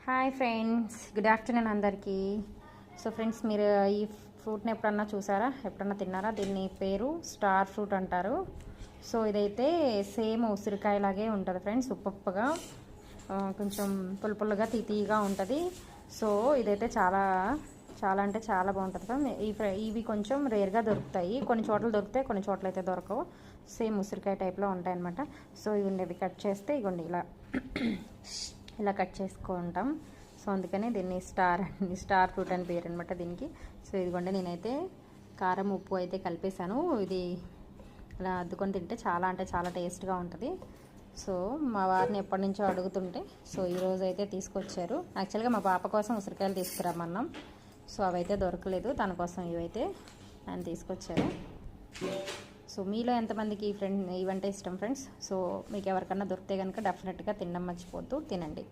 Hi friends, good afternoon అందరికీ. So friends, మీరు ఈ ఫ్రూట్ని ఎప్పుడన్నా చూసారా, ఎప్పుడన్నా తిన్నారా? దీన్ని పేరు స్టార్ ఫ్రూట్ అంటారు. సో ఇదైతే సేమ్ ఉసిరికాయలాగే ఉంటుంది ఫ్రెండ్స్, ఉప్పగా కొంచెం పులుపులుగా తీయగా ఉంటుంది. సో ఇదైతే చాలా చాలా అంటే చాలా బాగుంటుంది ఫ్రెండ్స్. ఇవి కొంచెం రేర్గా దొరుకుతాయి, కొన్ని చోట్ల దొరుకుతాయి, కొన్ని చోట్ల అయితే దొరకవు. సేమ్ ఉసిరికాయ టైప్లో ఉంటాయి అన్నమాట. సో ఇవి కట్ చేస్తే ఇగోండి ఇలా కట్ చేసుకుంటాం. సో అందుకని దీన్ని స్టార్ ఫ్రూట్ అని పేరు అనమాట దీనికి. సో ఇదిగోండి, నేనైతే కారం ఉప్పు అయితే కలిపేశాను. ఇది ఇలా అద్దుకొని తింటే చాలా అంటే చాలా టేస్ట్గా ఉంటుంది. సో మా వారిని ఎప్పటి నుంచో అడుగుతుంటే సో ఈరోజు అయితే తీసుకొచ్చారు. యాక్చువల్గా మా పాప కోసం ఉసిరికాయలు తీసుకురమ్మన్నాం. సో అవైతే దొరకలేదు, తన కోసం ఇవైతే ఆయన తీసుకొచ్చారు. సో మీలో ఎంతమందికి ఇవంటే ఇష్టం ఫ్రెండ్స్? సో మీకు ఎవరికన్నా దొరికితే కనుక డెఫినెట్గా తినడం మర్చిపోద్దు, తినండి.